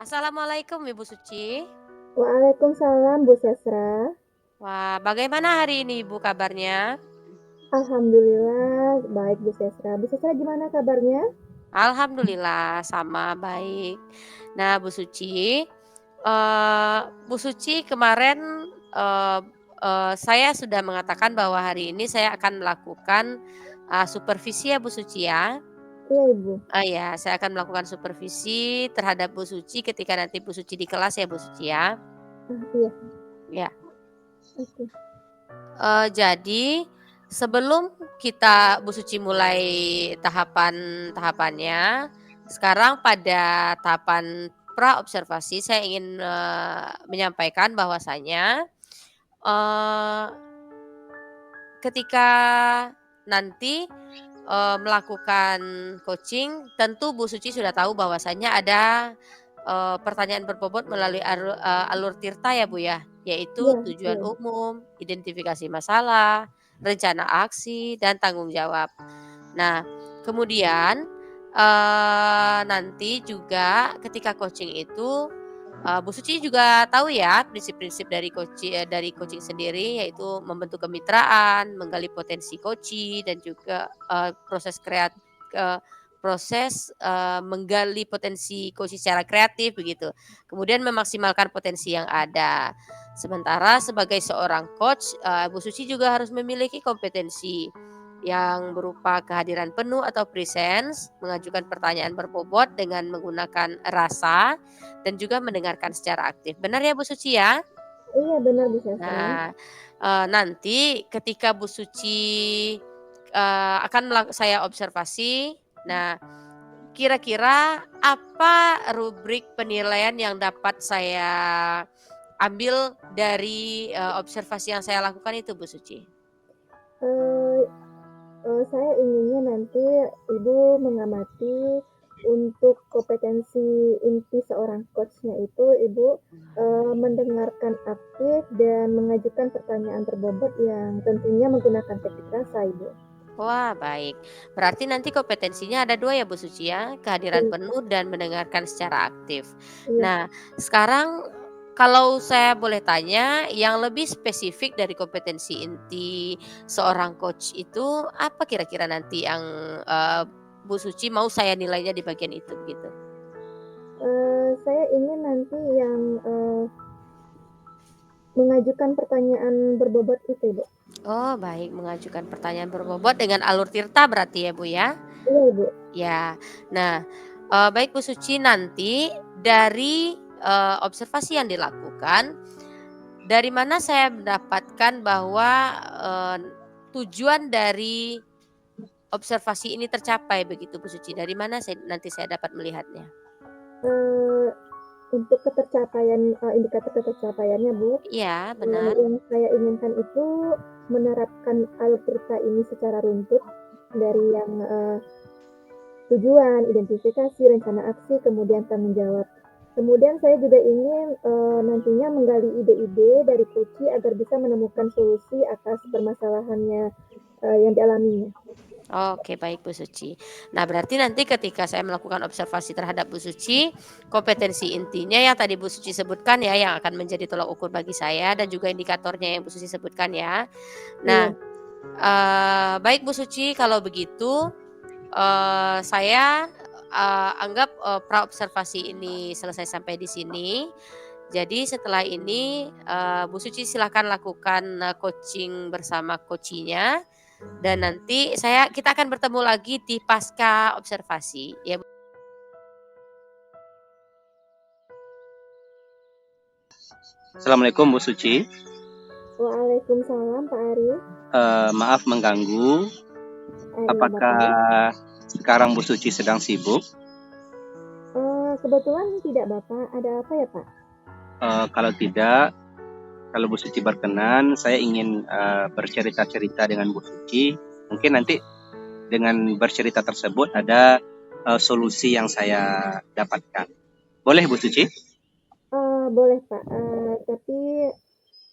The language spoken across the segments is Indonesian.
Assalamualaikum Ibu Suci. Waalaikumsalam Bu Sesra. Wah, bagaimana hari ini Ibu kabarnya? Alhamdulillah baik Bu Sesra. Bu Sesra gimana kabarnya? Alhamdulillah sama baik. Nah, Bu Suci kemarin, eee saya sudah mengatakan bahwa hari ini saya akan melakukan, supervisi ya Bu Suci ya. Iya Ibu. Ya, saya akan melakukan supervisi terhadap Bu Suci ketika nanti Bu Suci di kelas ya Bu Suci ya. Iya, Ya. oke. Jadi sebelum kita Bu Suci mulai tahapannya, sekarang pada tahapan pra observasi saya ingin, menyampaikan bahwasanya, eee, ketika nanti, melakukan coaching tentu Bu Suci sudah tahu bahwasanya ada, pertanyaan berbobot melalui alur tirta ya Bu ya, yaitu Iya tujuan iya. umum, identifikasi masalah, rencana aksi, dan tanggung jawab. Nah, kemudian, nanti juga ketika coaching itu, Bu Suci juga tahu ya prinsip-prinsip dari coaching sendiri, yaitu membentuk kemitraan, menggali potensi coachee, dan juga, eee, menggali potensi coachee secara kreatif begitu. Kemudian memaksimalkan potensi yang ada. Sementara sebagai seorang coach, Bu Suci juga harus memiliki kompetensi yang berupa kehadiran penuh atau presence, mengajukan pertanyaan berbobot dengan menggunakan rasa, dan juga mendengarkan secara aktif. Benar ya Bu Suci ya? Iya benar Bu Sesra. Nah, nanti ketika Bu Suci, akan saya observasi, nah kira-kira apa rubrik penilaian yang dapat saya ambil dari, observasi yang saya lakukan itu Bu Suci? Eee saya inginnya nanti Ibu mengamati untuk kompetensi inti seorang coach-nya itu Ibu, mendengarkan aktif dan mengajukan pertanyaan berbobot yang tentunya menggunakan teknik rasa Ibu. Wah, baik. Berarti nanti kompetensinya ada 2 ya, Bu Suci ya? Kehadiran Iya penuh dan mendengarkan secara aktif. iya. Nah, sekarang kalau saya boleh tanya, yang lebih spesifik dari kompetensi inti seorang coach itu apa kira-kira nanti yang, Bu Suci mau saya nilainya di bagian itu, gitu? Saya ingin nanti yang, mengajukan pertanyaan berbobot itu, Ibu. Oh, baik, mengajukan pertanyaan berbobot dengan alur tirta berarti ya, Bu, ya? Iya, Ibu. Ya. Nah, baik Bu Suci, nanti dari, observasi yang dilakukan, dari mana saya mendapatkan bahwa, eee, tujuan dari observasi ini tercapai begitu Bu Suci? Dari mana nanti saya dapat melihatnya? Eee, untuk indikator ketercapaiannya, Bu, Iya, benar. yang saya inginkan itu menerapkan Alberta ini secara runtut dari yang, tujuan, identifikasi, rencana aksi, kemudian tanggung jawab. Kemudian saya juga ingin, nantinya menggali ide-ide dari Puci agar bisa menemukan solusi atas permasalahannya, yang dialaminya. Oke, baik Bu Suci. Nah, berarti nanti ketika saya melakukan observasi terhadap Bu Suci, kompetensi intinya yang tadi Bu Suci sebutkan ya, yang akan menjadi tolak ukur bagi saya dan juga indikatornya yang Bu Suci sebutkan ya. Nah, Iya. baik Bu Suci, kalau begitu, saya, anggap, pra observasi ini selesai sampai di sini. Jadi setelah ini, Bu Suci silahkan lakukan, coaching bersama coachee-nya, dan nanti kita akan bertemu lagi di pasca observasi, ya Bu. Assalamualaikum Bu Suci. Waalaikumsalam Pak Ari. Maaf mengganggu. Iya Bapak. Apakah sekarang Bu Suci sedang sibuk? Kebetulan tidak Bapak, ada apa ya Pak? Kalau tidak, kalau Bu Suci berkenan, saya ingin bercerita-cerita dengan Bu Suci. Mungkin nanti dengan bercerita tersebut ada solusi yang saya dapatkan. Boleh Bu Suci? Boleh Pak, tapi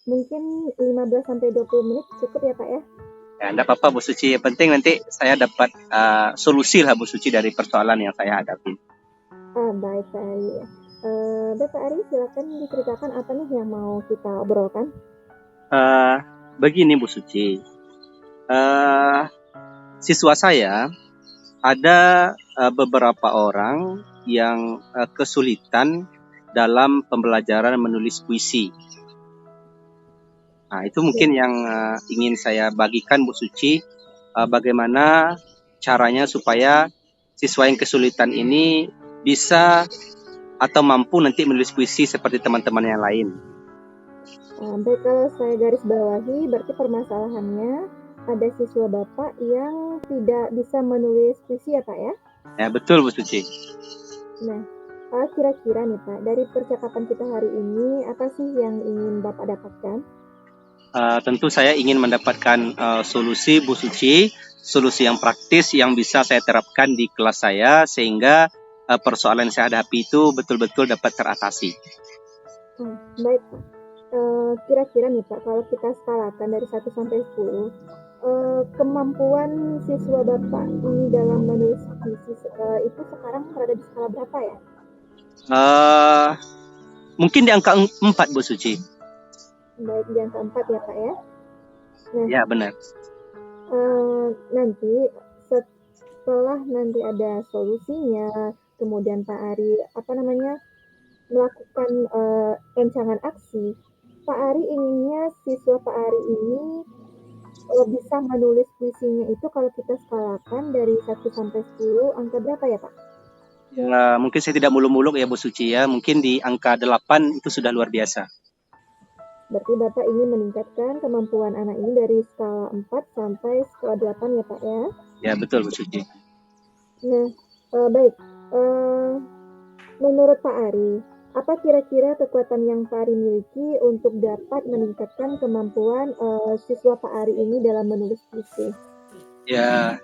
mungkin 15 sampai 20 menit cukup ya Pak ya? Ya, enggak apa-apa Bu Suci. Yang penting nanti saya dapat solusi lah Bu Suci dari persoalan yang saya hadapi. Baik Pak Ari. Baik Pak Ari, silakan diceritakan apa nih yang mau kita obrolkan? Begini Bu Suci, siswa saya ada beberapa orang yang kesulitan dalam pembelajaran menulis puisi. Nah, itu mungkin yang ingin saya bagikan Bu Suci, bagaimana caranya supaya siswa yang kesulitan ini bisa atau mampu nanti menulis puisi seperti teman-teman yang lain. Baik, kalau saya garis bawahi, berarti permasalahannya ada siswa Bapak yang tidak bisa menulis puisi ya Pak ya? Ya, betul Bu Suci. Nah, kira-kira nih Pak, dari percakapan kita hari ini, apa sih yang ingin Bapak dapatkan? Tentu saya ingin mendapatkan solusi Bu Suci, solusi yang praktis yang bisa saya terapkan di kelas saya sehingga persoalan yang saya hadapi itu betul-betul dapat teratasi. Baik, kira-kira nih Pak, kalau kita skalakan dari 1 sampai 10, kemampuan siswa Bapak ini dalam menulis puisi itu sekarang berada di skala berapa ya? Mungkin di angka 4 Bu Suci. Baik, di angka 4 ya Pak ya? Nah, Ya benar. nanti setelah nanti ada solusinya, kemudian Pak Ari melakukan rancangan aksi, Pak Ari inginnya siswa Pak Ari ini bisa menulis puisinya itu kalau kita skalakan dari 1 sampai 10, angka berapa ya Pak? Ya, mungkin saya tidak muluk-muluk ya Bu Suci ya, mungkin di angka 8 itu sudah luar biasa. Berarti Bapak ingin meningkatkan kemampuan anak ini dari skala 4 sampai skala 8 ya Pak ya? Ya betul Bu Suci. Nah, baik. Menurut Pak Ari, apa kira-kira kekuatan yang Pak Ari miliki untuk dapat meningkatkan kemampuan siswa Pak Ari ini dalam menulis puisi? Ya,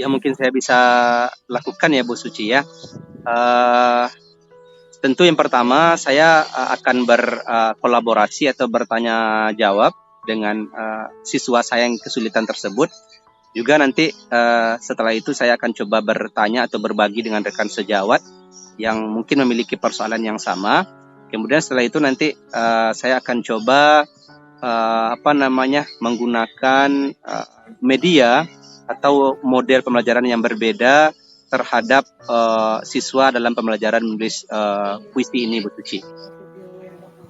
yang mungkin saya bisa lakukan ya Bu Suci ya. Tentu yang pertama saya akan berkolaborasi atau bertanya jawab dengan siswa saya yang kesulitan tersebut. Juga nanti setelah itu saya akan coba bertanya atau berbagi dengan rekan sejawat yang mungkin memiliki persoalan yang sama. Kemudian setelah itu nanti saya akan coba menggunakan media atau model pembelajaran yang berbeda terhadap siswa dalam pembelajaran menulis puisi ini Bu Suci.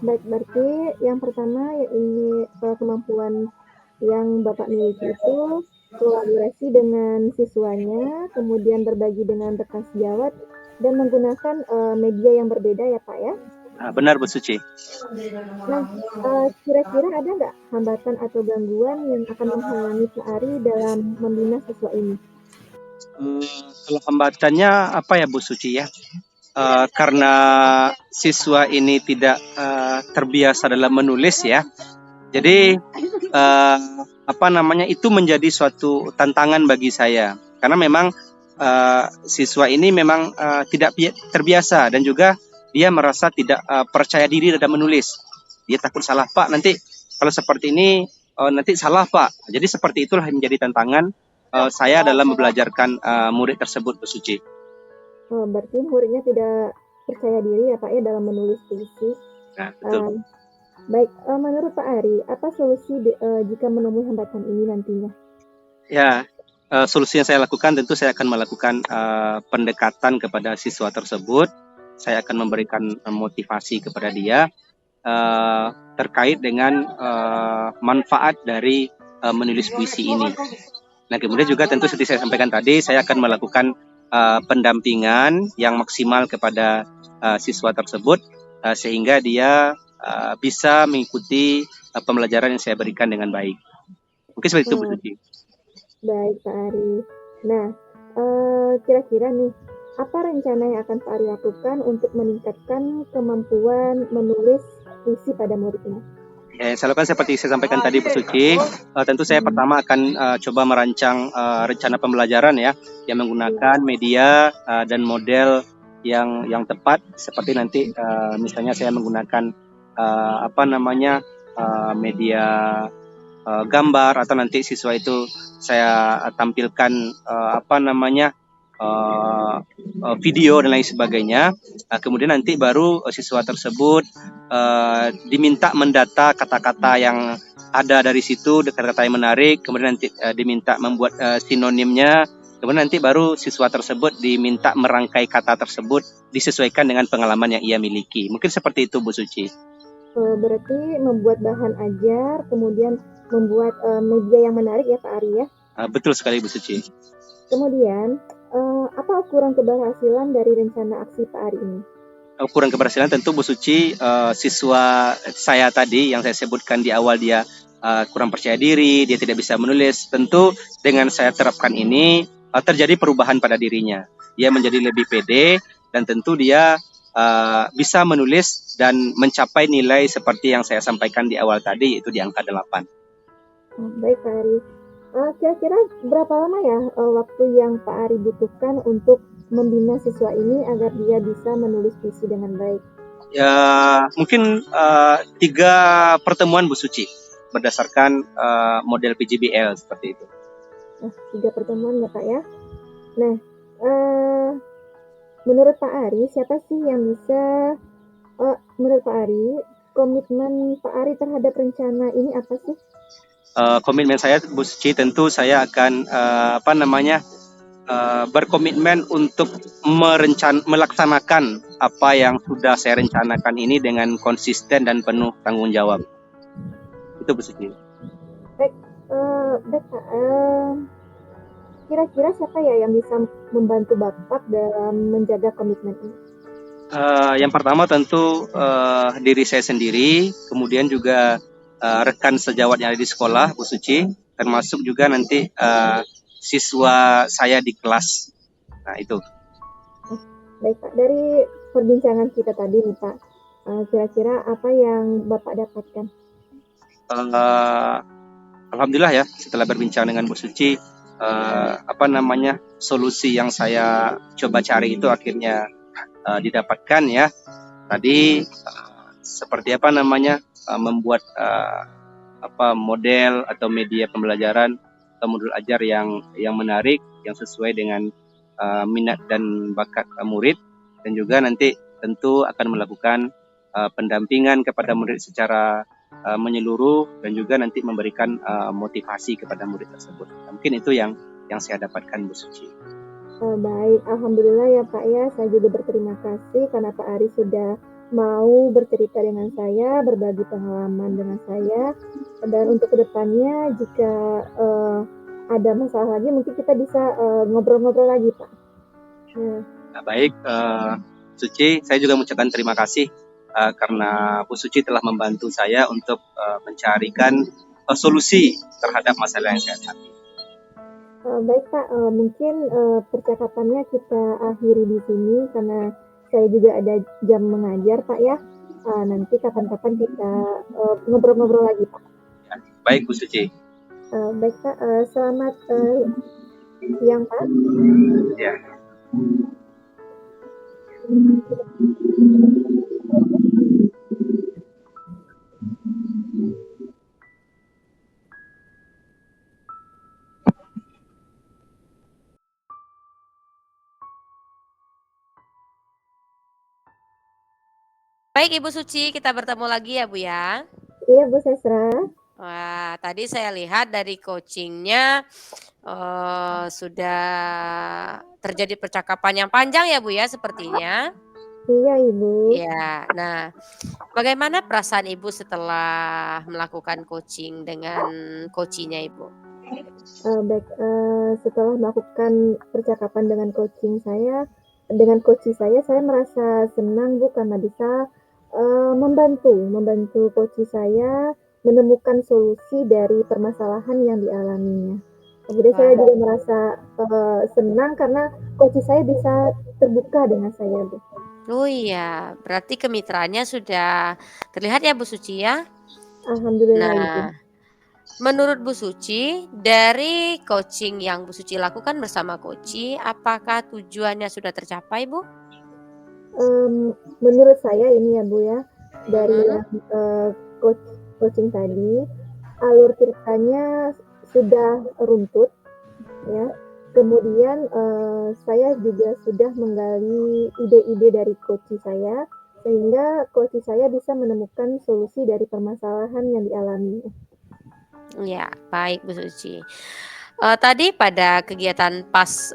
Baik, berarti yang pertama ini kemampuan yang Bapak miliki itu kolaborasi dengan siswanya, kemudian berbagi dengan rekan sejawat, dan menggunakan media yang berbeda ya Pak ya? Benar Bu Suci. Nah, kira-kira ada nggak hambatan atau gangguan yang akan menghalangi Pak Ari dalam membina siswa ini? Kalau hambatannya apa ya Bu Suci ya? Karena siswa ini tidak terbiasa dalam menulis ya, jadi itu menjadi suatu tantangan bagi saya karena memang siswa ini memang tidak terbiasa dan juga dia merasa tidak percaya diri dalam menulis. Dia takut salah Pak, nanti kalau seperti ini nanti salah Pak. Jadi seperti itulah yang menjadi tantangan saya dalam membelajarkan murid tersebut Bu Suci. Berarti muridnya tidak percaya diri ya Pak ya dalam menulis puisi. Nah, betul. Baik, menurut Pak Ari, apa solusi jika menemui hambatan ini nantinya? Ya, solusi yang saya lakukan tentu saya akan melakukan pendekatan kepada siswa tersebut. Saya akan memberikan motivasi kepada dia terkait dengan manfaat dari menulis puisi ini. Nah, kemudian juga tentu seperti saya sampaikan tadi, saya akan melakukan pendampingan yang maksimal kepada siswa tersebut sehingga dia bisa mengikuti pembelajaran yang saya berikan dengan baik. Mungkin seperti itu Bu Suci. Baik Pak Ari. Nah, kira-kira nih, apa rencana yang akan Pak Ari lakukan untuk meningkatkan kemampuan menulis puisi pada murid ini? Saya lakukan seperti saya sampaikan tadi Bu Suci, tentu saya pertama akan coba merancang rencana pembelajaran ya, yang menggunakan media dan model yang tepat, seperti nanti misalnya saya menggunakan media gambar, atau nanti siswa itu saya tampilkan uh, video dan lain sebagainya. Kemudian nanti baru siswa tersebut diminta mendata kata-kata yang ada dari situ, kata-kata yang menarik. Kemudian nanti diminta membuat sinonimnya. Kemudian nanti baru siswa tersebut diminta merangkai kata tersebut disesuaikan dengan pengalaman yang ia miliki. Mungkin seperti itu, Bu Suci. Berarti membuat bahan ajar, kemudian membuat media yang menarik ya Pak Ari ya? Betul sekali, Bu Suci. Kemudian, apa ukuran keberhasilan dari rencana aksi Pak Ari ini? Ukuran keberhasilan tentu Bu Suci, siswa saya tadi yang saya sebutkan di awal dia kurang percaya diri, dia tidak bisa menulis. Tentu dengan saya terapkan ini terjadi perubahan pada dirinya. Dia menjadi lebih pede dan tentu dia bisa menulis dan mencapai nilai seperti yang saya sampaikan di awal tadi, yaitu di angka 8. Baik Pak Ari. Kira-kira berapa lama ya waktu yang Pak Ari butuhkan untuk membina siswa ini agar dia bisa menulis puisi dengan baik? Ya, mungkin 3 pertemuan Bu Suci berdasarkan model PJBL seperti itu. 3 pertemuan ya Pak ya. Nah, menurut Pak Ari, siapa sih yang bisa, menurut Pak Ari, komitmen Pak Ari terhadap rencana ini apa sih? Komitmen saya Bu Suci, tentu saya akan berkomitmen untuk melaksanakan apa yang sudah saya rencanakan ini dengan konsisten dan penuh tanggung jawab. Itu Bu Suci. Baik Pak, kira-kira siapa ya yang bisa membantu Bapak dalam menjaga komitmen ini? Yang pertama tentu diri saya sendiri, kemudian juga rekan sejawat yang ada di sekolah, Bu Suci, termasuk juga nanti siswa saya di kelas. Nah, itu. Baik Pak, dari perbincangan kita tadi nih Pak, kira-kira apa yang Bapak dapatkan? Alhamdulillah ya, setelah berbincang dengan Bu Suci, solusi yang saya coba cari itu akhirnya didapatkan ya. Tadi seperti membuat model atau media pembelajaran atau modul ajar yang menarik, yang sesuai dengan minat dan bakat murid, dan juga nanti tentu akan melakukan pendampingan kepada murid secara menyeluruh dan juga nanti memberikan motivasi kepada murid tersebut. Mungkin itu yang saya dapatkan, Bu Suci. Baik, alhamdulillah ya Pak ya, saya juga berterima kasih karena Pak Ari sudah mau bercerita dengan saya, berbagi pengalaman dengan saya, dan untuk kedepannya jika ada masalah lagi mungkin kita bisa ngobrol-ngobrol lagi Pak. Nah, baik, Suci, saya juga mengucapkan terima kasih karena Bu Suci telah membantu saya untuk mencarikan solusi terhadap masalah yang saya hadapi. Baik Pak, mungkin percakapannya kita akhiri di sini karena saya juga ada jam mengajar Pak ya. Nanti kapan-kapan kita ngobrol-ngobrol lagi Pak. Ya, baik Bu Suci. Baik Pak, selamat siang Pak. Ya. Baik Ibu Suci, kita bertemu lagi ya Bu ya. Iya Bu Sesra. Wah, tadi saya lihat dari coachingnya sudah terjadi percakapan yang panjang ya Bu ya sepertinya. Iya Ibu. Ya, nah bagaimana perasaan Ibu setelah melakukan coaching dengan coachnya Ibu? Baik, setelah melakukan percakapan dengan coaching saya, dengan coach saya merasa senang Bu karena bisa membantu coach saya menemukan solusi dari permasalahan yang dialaminya. Kemudian saya juga merasa senang karena coach saya bisa terbuka dengan saya Bu. Oh iya, berarti kemitraannya sudah terlihat ya Bu Suci ya? Alhamdulillah Ibu. Nah, menurut Bu Suci, dari coaching yang Bu Suci lakukan bersama coach, apakah tujuannya sudah tercapai Bu? Menurut saya ini ya Bu ya, dari coaching tadi, alur ceritanya sudah runtut ya, Kemudian, saya juga sudah menggali ide-ide dari coach saya, sehingga coach saya bisa menemukan solusi dari permasalahan yang dialami. Ya, baik Bu Suci. Tadi pada kegiatan pas,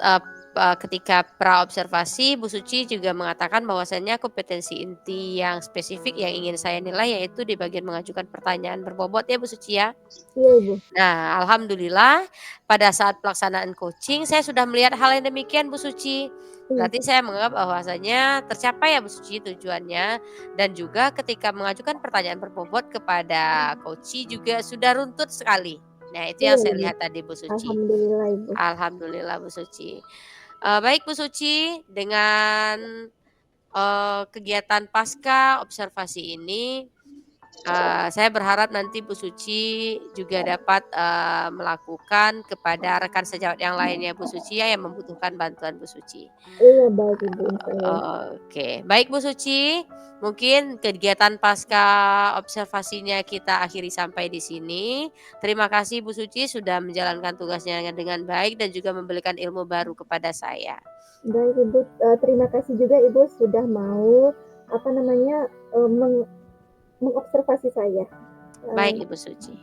ketika praobservasi Bu Suci juga mengatakan bahwasannya kompetensi inti yang spesifik yang ingin saya nilai yaitu di bagian mengajukan pertanyaan berbobot ya Bu Suci ya? Iya, Ibu. Nah, alhamdulillah pada saat pelaksanaan coaching saya sudah melihat hal yang demikian Bu Suci. Iya, Berarti saya menganggap bahwasanya tercapai ya Bu Suci tujuannya dan juga ketika mengajukan pertanyaan berbobot kepada coaching juga sudah runtut sekali. Nah, itu yang iya, saya Ibu. lihat tadi Bu Suci. Alhamdulillah, Ibu. Alhamdulillah Bu Suci. Baik Bu Suci, dengan, kegiatan pasca observasi ini saya berharap nanti Bu Suci juga dapat, melakukan kepada rekan sejawat yang lainnya Bu Suci ya yang membutuhkan bantuan Bu Suci. Iya, baik, Ibu, insyaallah. Oke, baik Bu Suci, mungkin kegiatan pasca observasinya kita akhiri sampai di sini. Terima kasih Bu Suci sudah menjalankan tugasnya dengan baik dan juga memberikan ilmu baru kepada saya. Baik, Ibu, terima kasih juga Ibu sudah mau, apa namanya, mengobservasi saya. Baik Ibu Suci.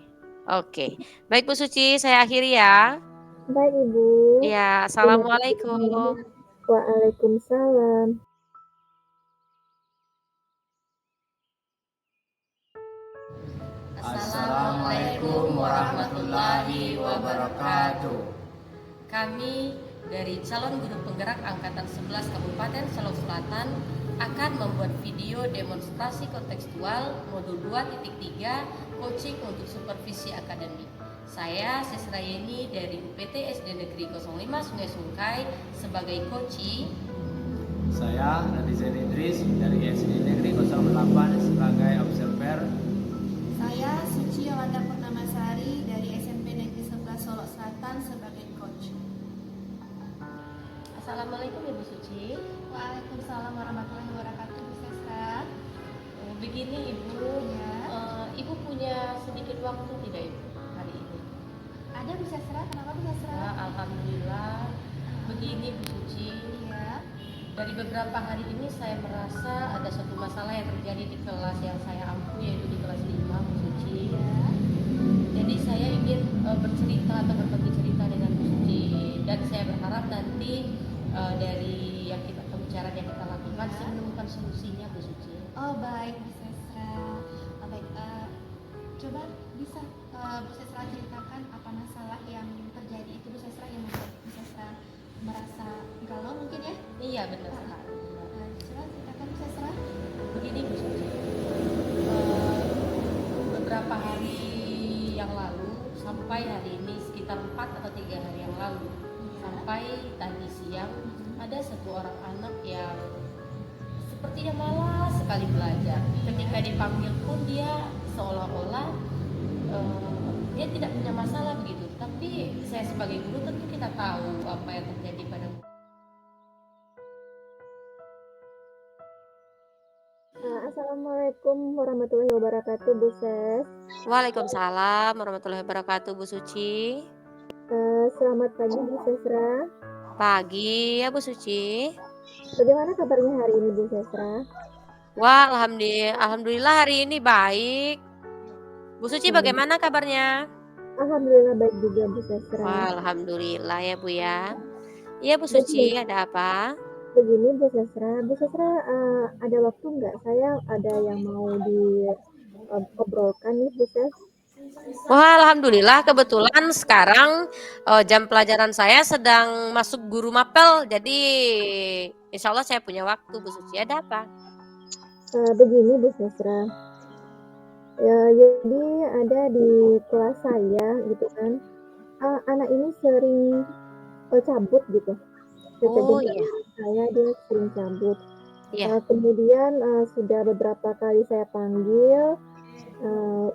Oke, baik Bu Suci saya akhiri ya. Baik, Ibu. Iya, Terima kasih banyak. assalamualaikum. Waalaikumsalam. Assalamualaikum warahmatullahi wabarakatuh. Kami dari calon guru penggerak angkatan 11 Kabupaten Solok Selatan akan membuat video demonstrasi kontekstual modul 2.3 coaching untuk supervisi akademik. Saya Sesra Yeni dari UPT SD Negeri 05 Sungai Sungkai sebagai coaching. Saya Nadizen Idris dari SD Negeri 08 sebagai observer. Saya Suci Yolanda Purnamasari dari SMP Negeri 11 Solok Selatan sebagai coach. Assalamualaikum Ibu Suci. Waalaikumsalam warahmatullahi wabarakatuh, Bu Sesra. Begini Ibu, Ya. Ibu punya sedikit waktu tidak Ibu hari ini? Ada Bu Sesra, kenapa Bu Sesra? Ya, alhamdulillah. Begini Bu Suci, Iya. dari beberapa hari ini saya merasa ada suatu masalah yang terjadi di kelas yang saya ampu yaitu di kelas 5 Bu Suci. Ya. Jadi saya ingin bercerita atau berbagi cerita dengan Bu Suci dan saya berharap nanti dari yang kita pembicaraan yang kita lakukan Ya. saya menemukan solusinya Bu Suci. Oh baik Bu Sesra. Baik, coba bisa Bu Sesra ceritakan apa masalah yang terjadi itu Bu Sesra yang membuat Bu Sesra merasa galau mungkin ya? Iya benar sekali. Coba ceritakan Bu Sesra. Begini Bu Suci, beberapa hari yang lalu sampai hari ini sekitar 4 atau 3 hari yang lalu sampai tadi siang ada satu orang anak yang sepertinya malas sekali belajar. Ketika dipanggil pun dia seolah-olah dia tidak punya masalah begitu. Tapi saya sebagai guru tentu kita tahu apa yang terjadi pada Assalamualaikum warahmatullahi wabarakatuh, Bu Ses. Waalaikumsalam warahmatullahi wabarakatuh Bu Suci. Selamat pagi, Bu Sesra. Pagi ya Bu Suci. Bagaimana kabarnya hari ini, Bu Sesra? Wah, alhamdulillah hari ini baik. Bu Suci bagaimana kabarnya? Alhamdulillah baik juga, Bu Sesra. Wah, alhamdulillah ya Bu ya. Iya Bu Suci, ada apa? Begini Bu Sesra, ada waktu nggak? Saya ada yang mau diobrolkan nih Bu Ses. Wah, alhamdulillah kebetulan sekarang jam pelajaran saya sedang masuk guru mapel. Jadi insya Allah saya punya waktu Bu Suci. Ada apa? Begini Bu Sesra, ya, jadi ada di kelas saya gitu kan, anak ini sering cabut gitu. Oh Kejadian iya, saya dia sering cabut. iya. Kemudian sudah beberapa kali saya panggil,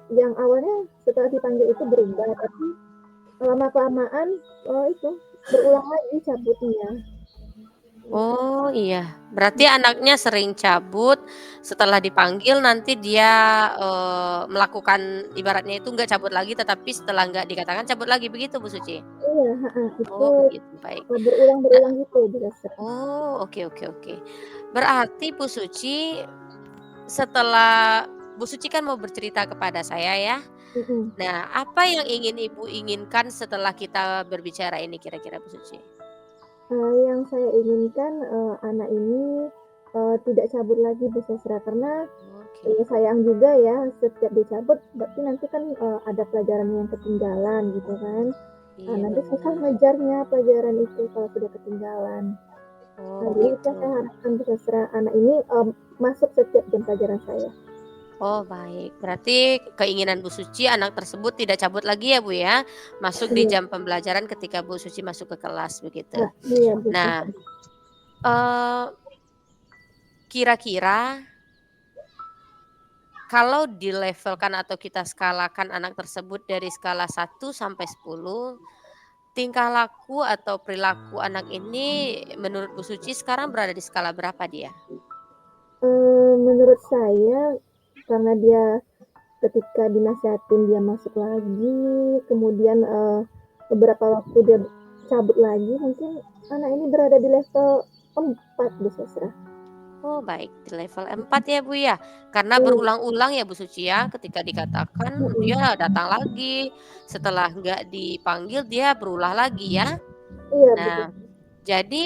yang awalnya setelah dipanggil itu berubah, tapi lama kelamaan itu berulang lagi cabutnya. Oh, iya. Berarti anaknya sering cabut, setelah dipanggil nanti dia, melakukan ibaratnya itu nggak cabut lagi, tetapi setelah nggak dikatakan cabut lagi, begitu Bu Suci? Iya, heeh, itu, Oh, begitu, baik. Nah, berulang-berulang gitu Bu Sastra. oh, oke, oke, oke. Berarti Bu Suci, setelah Bu Suci kan mau bercerita kepada saya ya. Mhm. Nah, apa yang ingin Ibu inginkan setelah kita berbicara ini kira-kira Bu Suci? Yang saya inginkan, anak ini, tidak cabut lagi Bu Sastra, karena, Oke. sayang juga ya setiap dicabut berarti nanti kan, ada pelajaran yang ketinggalan gitu kan. Iya, Nanti susah benar. ngejarnya pelajaran itu kalau sudah ketinggalan. Oh, Jadi itu begitu. saya harapkan Bu Sastra anak ini, masuk setiap jam pelajaran saya. Oh, baik. Berarti keinginan Bu Suci anak tersebut tidak cabut lagi ya, Bu, ya? Masuk di Iya, jam pembelajaran ketika Bu Suci masuk ke kelas, begitu. iya Bu Nah, Sastra. eee, kira-kira kalau dilevelkan atau kita skalakan anak tersebut dari skala 1 sampai 10, tingkah laku atau perilaku anak ini menurut Bu Suci sekarang berada di skala berapa dia? Menurut saya karena dia ketika dinasihatin dia masuk lagi, kemudian, beberapa waktu dia cabut lagi, mungkin anak ini berada di level 4 Bu Sastra. Oh, baik, di level 4 ya, Bu, ya? Karena Iya, berulang-ulang ya, Bu Suci, ya, ketika dikatakan mhm, dia datang lagi, setelah nggak dipanggil dia berulah lagi ya. iya betul. Nah, jadi,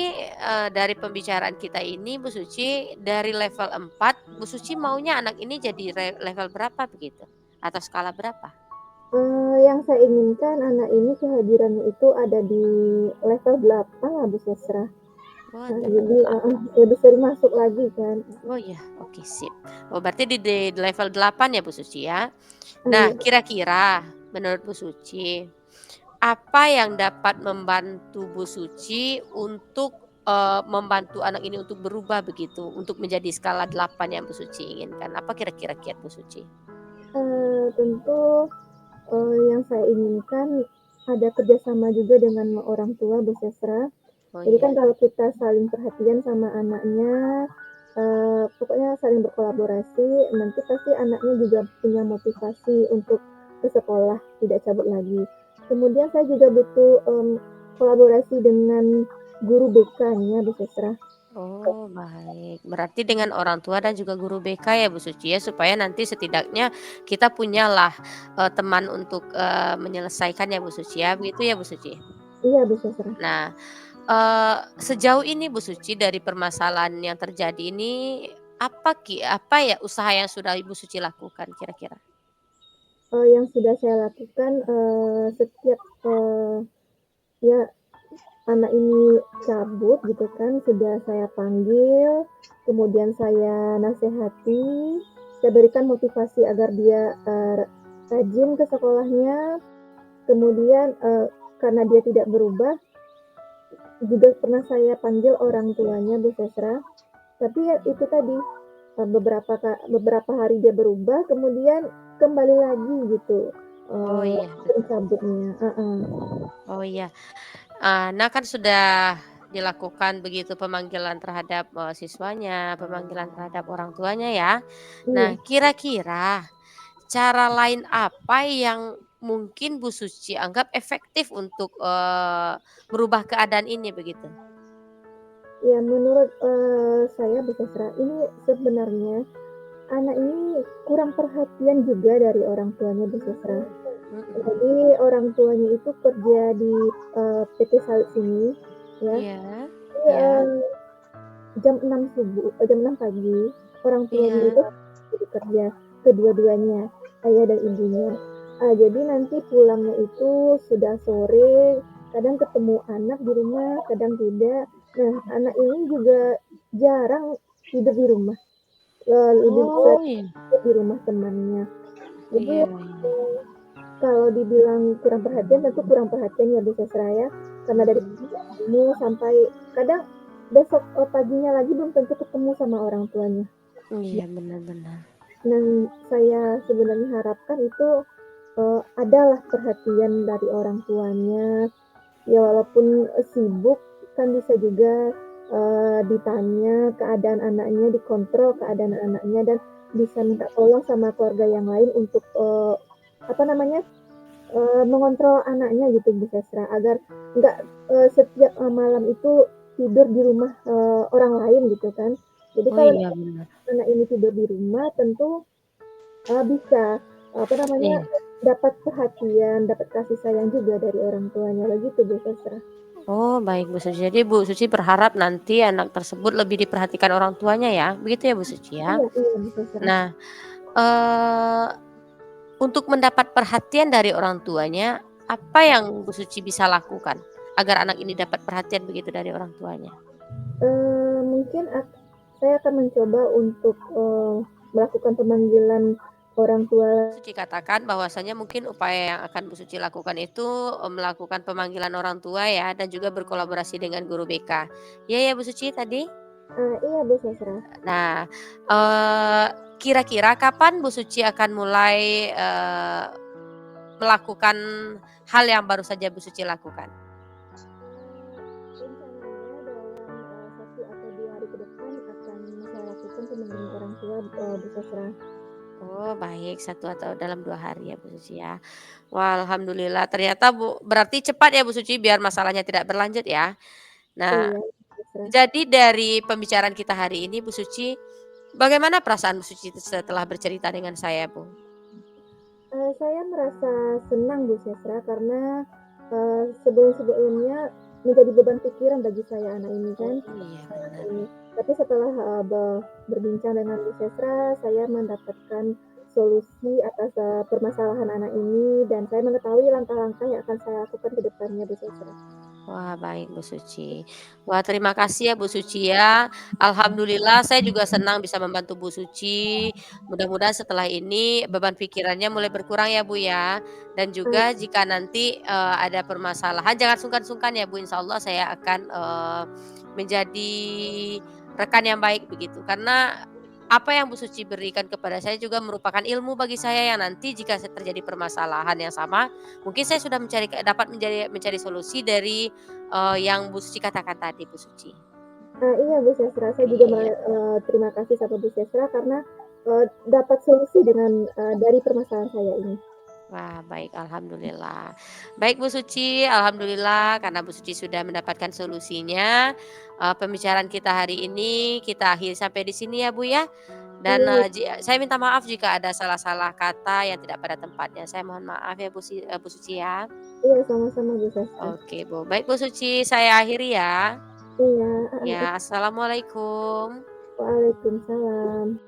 dari pembicaraan kita ini Bu Suci, dari level 4 Bu Suci maunya anak ini jadi level berapa begitu? Atau skala berapa? Yang saya inginkan anak ini kehadirannya itu ada di level 8 lah Bu Sastra. Oh, Nah, level jadi 8. lebih sering masuk lagi kan. Oh, ya, oke, sip. Oh, berarti di level 8 ya Bu Suci ya? Nah, Iya. kira-kira menurut Bu Suci, apa yang dapat membantu Bu Suci untuk, membantu anak ini untuk berubah begitu, untuk menjadi skala 8 yang Bu Suci inginkan? Apa kira-kira kiat Bu Suci? Tentu, yang saya inginkan ada kerjasama juga dengan orang tua Bu Sastra. Oh, Jadi kan iya. kalau kita saling perhatian sama anaknya, pokoknya saling berkolaborasi, nanti pasti anaknya juga punya motivasi untuk ke sekolah, tidak cabut lagi. Kemudian saya juga butuh, kolaborasi dengan guru BK-nya Bu Sastra. Oh, baik. Berarti dengan orang tua dan juga guru BK ya Bu Suci ya, supaya nanti setidaknya kita punyalah, teman untuk, menyelesaikan ya Bu Suci ya, begitu ya Bu Suci? Iya Bu Sastra. Nah, sejauh ini Bu Suci dari permasalahan yang terjadi ini, apa ya usaha yang sudah Ibu Suci lakukan kira-kira? Yang sudah saya lakukan, setiap, ya anak ini cabut gitu kan, sudah saya panggil, kemudian saya nasihati, saya berikan motivasi agar dia, rajin ke sekolahnya, kemudian, karena dia tidak berubah, juga pernah saya panggil orang tuanya Bu Sesra, tapi ya itu tadi, beberapa hari dia berubah, kemudian kembali lagi gitu, Oh, iya, sering betul. cabutnya, heeh. Oh, iya. Nah, kan sudah dilakukan begitu pemanggilan terhadap, siswanya, pemanggilan terhadap orang tuanya ya. Iya. Nah, kira-kira cara lain apa yang mungkin Bu Suci anggap efektif untuk, merubah keadaan ini begitu? Ya menurut, saya Bu Sasra, ini sebenarnya anak ini kurang perhatian juga dari orang tuanya Bu Sasra. Mhm. Jadi orang tuanya itu kerja di, PT Sawit sini ya, Iya, jadi, iya, jam 6 pagi, orang tuanya iya. itu jadi kerja, kedua-duanya, ayah dan ibunya. Jadi nanti pulangnya itu sudah sore, kadang ketemu anak di rumah, kadang tidak. Nah, anak ini juga jarang tidur di rumah, lebih Oh, sering iya. tidur di rumah temannya. Jadi, Iya, iya. kalau dibilang kurang perhatian, tentu kurang perhatian ya Bu Sasra ya, karena dari Mhm. ketemu sampai kadang besok, paginya lagi belum tentu ketemu sama orang tuanya. Iya, benar, benar. Dan saya sebenarnya harapkan itu, adalah perhatian dari orang tuanya, ya walaupun, sibuk kan bisa juga ditanya keadaan anaknya, dikontrol keadaan anaknya, dan bisa minta tolong sama keluarga yang lain untuk, apa namanya, mengontrol anaknya gitu Bu Sesra, agar nggak, setiap, malam itu tidur di rumah, orang lain gitu kan. Jadi Oh kalau iya benar. anak ini tidur di rumah tentu, bisa, apa namanya, Iya. dapat perhatian, dapat kasih sayang juga dari orang tuanya, begitu Bu Sesra. Oh baik Bu Suci. Jadi Bu Suci berharap nanti anak tersebut lebih diperhatikan orang tuanya ya? Begitu ya Bu Suci ya? Iya iya Bu Sesra. Nah, eee, untuk mendapat perhatian dari orang tuanya, apa yang Bu Suci bisa lakukan agar anak ini dapat perhatian begitu dari orang tuanya? Mungkin saya akan mencoba untuk, melakukan pemanggilan orang tua. Suci katakan bahwasanya mungkin upaya yang akan Bu Suci lakukan itu, melakukan pemanggilan orang tua ya dan juga berkolaborasi dengan guru BK. Iya ya Bu Suci tadi? Iya Bu Sesra. Nah, eee, kira-kira kapan Bu Suci akan mulai, melakukan hal yang baru saja Bu Suci lakukan? Rencananya dalam, 1 atau 2 hari ke depan akan saya lakukan pemanggilan orang tua, Bu Sesra. Oh baik, 1 atau dalam 2 hari ya Bu Suci ya. Wah alhamdulillah ternyata berarti cepat ya Bu Suci biar masalahnya tidak berlanjut ya. Nah, Iya Bu Sesra. jadi dari pembicaraan kita hari ini Bu Suci, bagaimana perasaan Bu Suci setelah bercerita dengan saya Bu? Saya merasa senang Bu Sesra karena, sebelum-sebelumnya menjadi beban pikiran bagi saya anak ini kan, Oh iya benar. ini. Tapi setelah, berbincang dengan Bu Sesra, saya mendapatkan solusi atas, permasalahan anak ini, dan saya mengetahui langkah-langkah yang akan saya lakukan ke depannya Bu Sesra. Wah, baik Bu Suci. Wah, terima kasih ya Bu Suci ya. Alhamdulillah saya juga senang bisa membantu Bu Suci. Mudah-mudahan setelah ini beban pikirannya mulai berkurang ya Bu ya. Dan Eee, juga jika nanti, ada permasalahan jangan sungkan-sungkan ya Bu, insya Allah saya akan, menjadi rekan yang baik begitu. Karena apa yang Bu Suci berikan kepada saya juga merupakan ilmu bagi saya yang nanti jika terjadi permasalahan yang sama, mungkin saya sudah dapat mencari solusi dari, yang Bu Suci katakan tadi, Bu Suci. iya Bu Sesra, saya juga Iya. terima kasih sama Bu Sesra karena, dapat solusi dari permasalahan saya ini. Wah, baik, alhamdulillah. Baik Bu Suci, alhamdulillah karena Bu Suci sudah mendapatkan solusinya, pembicaraan kita hari ini kita akhiri sampai di sini ya Bu ya. Dan, Iya saya minta maaf jika ada salah-salah kata yang tidak pada tempatnya. Saya mohon maaf ya Bu Suci ya. iya, sama-sama Bu Sesra. Oke Bu, baik Bu Suci saya akhiri ya. Iya, Ya, assalamualaikum. Waalaikumsalam.